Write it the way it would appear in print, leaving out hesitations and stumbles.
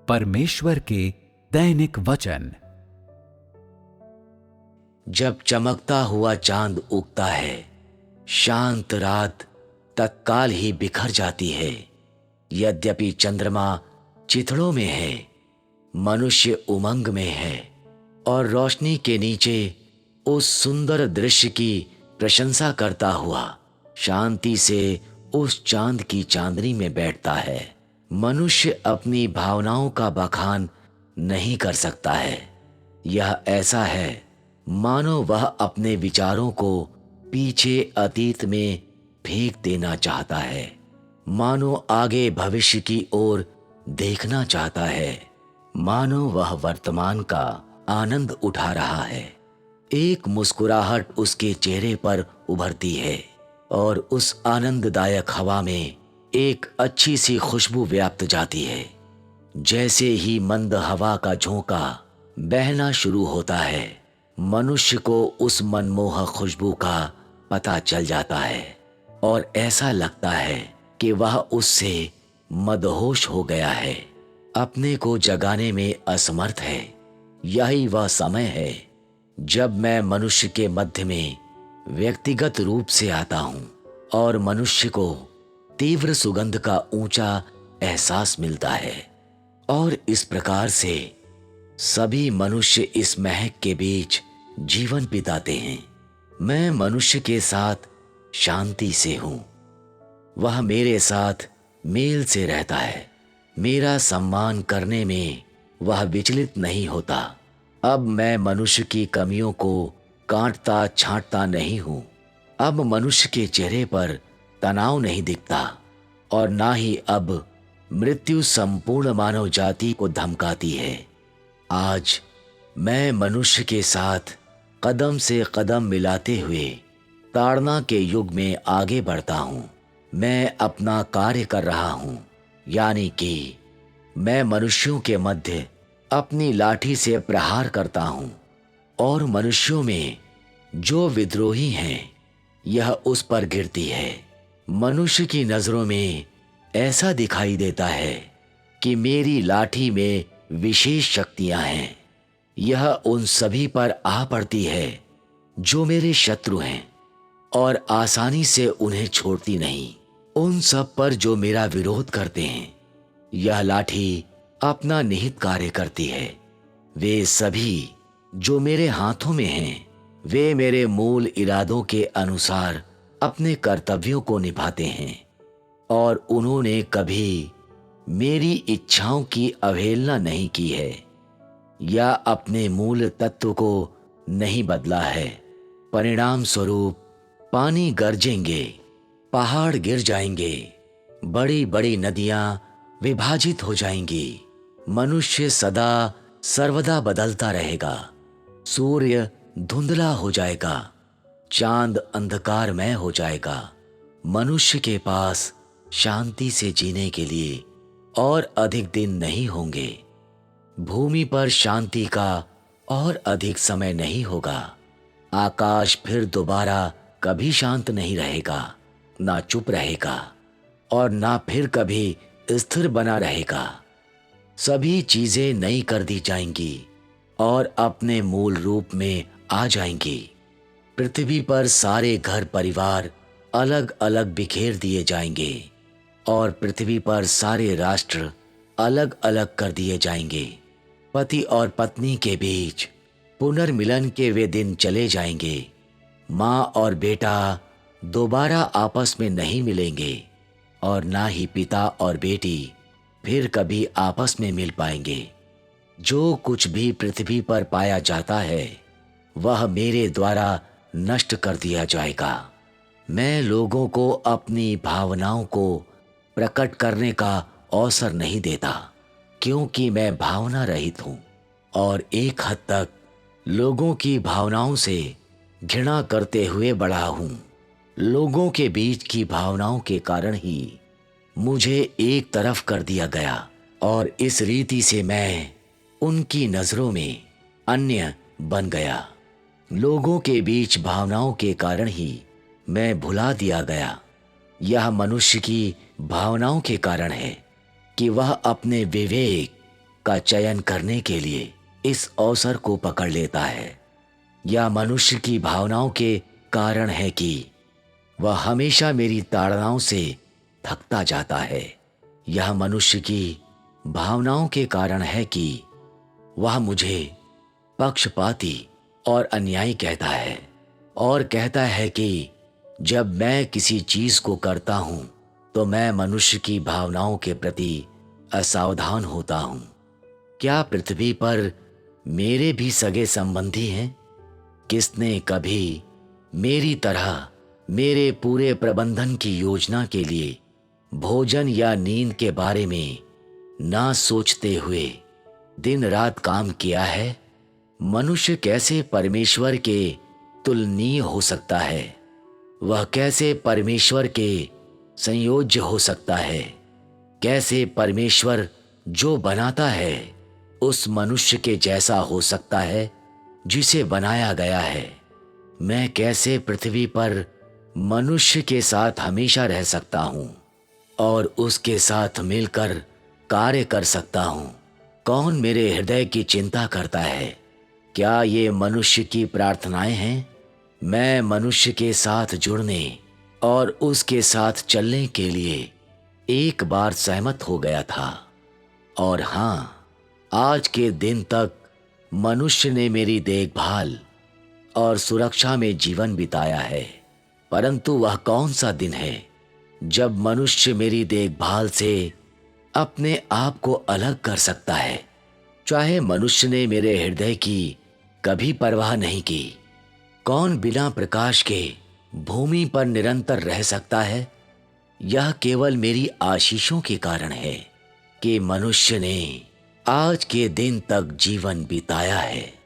परमेश्वर के दैनिक वचन। जब चमकता हुआ चांद उगता है, शांत रात तत्काल ही बिखर जाती है। यद्यपि चंद्रमा चिथड़ों में है, मनुष्य उमंग में है और रोशनी के नीचे उस सुंदर दृश्य की प्रशंसा करता हुआ शांति से उस चांद की चांदनी में बैठता है। मनुष्य अपनी भावनाओं का बखान नहीं कर सकता है। यह ऐसा है मानो वह अपने विचारों को पीछे अतीत में फेंक देना चाहता है, मानो आगे भविष्य की ओर देखना चाहता है, मानो वह वर्तमान का आनंद उठा रहा है। एक मुस्कुराहट उसके चेहरे पर उभरती है और उस आनंददायक हवा में एक अच्छी सी खुशबू व्याप्त जाती है। जैसे ही मंद हवा का झोंका बहना शुरू होता है, मनुष्य को उस मनमोहक खुशबू का पता चल जाता है और ऐसा लगता है कि वह उससे मदहोश हो गया है, अपने को जगाने में असमर्थ है। यही वह समय है जब मैं मनुष्य के मध्य में व्यक्तिगत रूप से आता हूँ और मनुष्य को तीव्र सुगंध का ऊंचा एहसास मिलता है। और इस प्रकार से सभी मनुष्य इस महक के बीच जीवन बिताते हैं। मैं मनुष्य के साथ शांति से हूँ, वह मेरे साथ मेल से रहता है। मेरा सम्मान करने में वह विचलित नहीं होता। अब मैं मनुष्य की कमियों को काटता छांटता नहीं हूँ। अब मनुष्य के चेहरे पर तनाव नहीं दिखता और ना ही अब मृत्यु संपूर्ण मानव जाति को धमकाती है। आज मैं मनुष्य के साथ कदम से कदम मिलाते हुए ताड़ना के युग में आगे बढ़ता हूँ। मैं अपना कार्य कर रहा हूँ, यानी कि मैं मनुष्यों के मध्य अपनी लाठी से प्रहार करता हूँ और मनुष्यों में जो विद्रोही हैं यह उस पर गिरती है। मनुष्य की नजरों में ऐसा दिखाई देता है कि मेरी लाठी में विशेष शक्तियां हैं। यह उन सभी पर आ पड़ती है जो मेरे शत्रु हैं और आसानी से उन्हें छोड़ती नहीं। उन सब पर जो मेरा विरोध करते हैं यह लाठी अपना निहित कार्य करती है। वे सभी जो मेरे हाथों में हैं, वे मेरे मूल इरादों के अनुसार अपने कर्तव्यों को निभाते हैं और उन्होंने कभी मेरी इच्छाओं की अवहेलना नहीं की है या अपने मूल तत्व को नहीं बदला है। परिणाम स्वरूप पानी गरजेंगे, पहाड़ गिर जाएंगे, बड़ी बड़ी नदियां विभाजित हो जाएंगी। मनुष्य सदा सर्वदा बदलता रहेगा। सूर्य धुंधला हो जाएगा, चांद अंधकारमय हो जाएगा। मनुष्य के पास शांति से जीने के लिए और अधिक दिन नहीं होंगे। भूमि पर शांति का और अधिक समय नहीं होगा। आकाश फिर दोबारा कभी शांत नहीं रहेगा, ना चुप रहेगा और ना फिर कभी स्थिर बना रहेगा। सभी चीजें नई कर दी जाएंगी और अपने मूल रूप में आ जाएंगी। पृथ्वी पर सारे घर परिवार अलग अलग बिखेर दिए जाएंगे और पृथ्वी पर सारे राष्ट्र अलग अलग कर दिए जाएंगे। पति और पत्नी के बीच पुनर्मिलन के वे दिन चले जाएंगे। माँ और बेटा दोबारा आपस में नहीं मिलेंगे और ना ही पिता और बेटी फिर कभी आपस में मिल पाएंगे। जो कुछ भी पृथ्वी पर पाया जाता है वह मेरे द्वारा नष्ट कर दिया जाएगा। मैं लोगों को अपनी भावनाओं को प्रकट करने का अवसर नहीं देता, क्योंकि मैं भावना रहित हूँ और एक हद तक लोगों की भावनाओं से घृणा करते हुए बड़ा हूँ। लोगों के बीच की भावनाओं के कारण ही मुझे एक तरफ कर दिया गया और इस रीति से मैं उनकी नजरों में अन्य बन गया। लोगों के बीच भावनाओं के कारण ही मैं भुला दिया गया। यह मनुष्य की भावनाओं के कारण है कि वह अपने विवेक, का चयन करने के लिए इस अवसर को पकड़ लेता है। यह मनुष्य की भावनाओं के कारण है कि वह हमेशा मेरी ताड़नाओं से थकता जाता है। यह मनुष्य की भावनाओं के कारण है कि वह मुझे पक्षपाती और अन्यायी कहता है और कहता है कि जब मैं किसी चीज को करता हूं तो मैं मनुष्य की भावनाओं के प्रति असावधान होता हूं। क्या पृथ्वी पर मेरे भी सगे संबंधी हैं? किसने कभी मेरी तरह मेरे पूरे प्रबंधन की योजना के लिए भोजन या नींद के बारे में ना सोचते हुए दिन रात काम किया है? मनुष्य कैसे परमेश्वर के तुलनीय हो सकता है? वह कैसे परमेश्वर के संयोज्य हो सकता है? कैसे परमेश्वर जो बनाता है उस मनुष्य के जैसा हो सकता है जिसे बनाया गया है? मैं कैसे पृथ्वी पर मनुष्य के साथ हमेशा रह सकता हूं और उसके साथ मिलकर कार्य कर सकता हूं? कौन मेरे हृदय की चिंता करता है? क्या ये मनुष्य की प्रार्थनाएं हैं? मैं मनुष्य के साथ जुड़ने और उसके साथ चलने के लिए एक बार सहमत हो गया था। और हाँ, आज के दिन तक मनुष्य ने मेरी देखभाल और सुरक्षा में जीवन बिताया है। परंतु वह कौन सा दिन है जब मनुष्य मेरी देखभाल से अपने आप को अलग कर सकता है? चाहे मनुष्य ने मेरे हृदय की कभी परवाह नहीं की। कौन बिना प्रकाश के भूमि पर निरंतर रह सकता है? यह केवल मेरी आशीषों के कारण है कि मनुष्य ने आज के दिन तक जीवन बिताया है।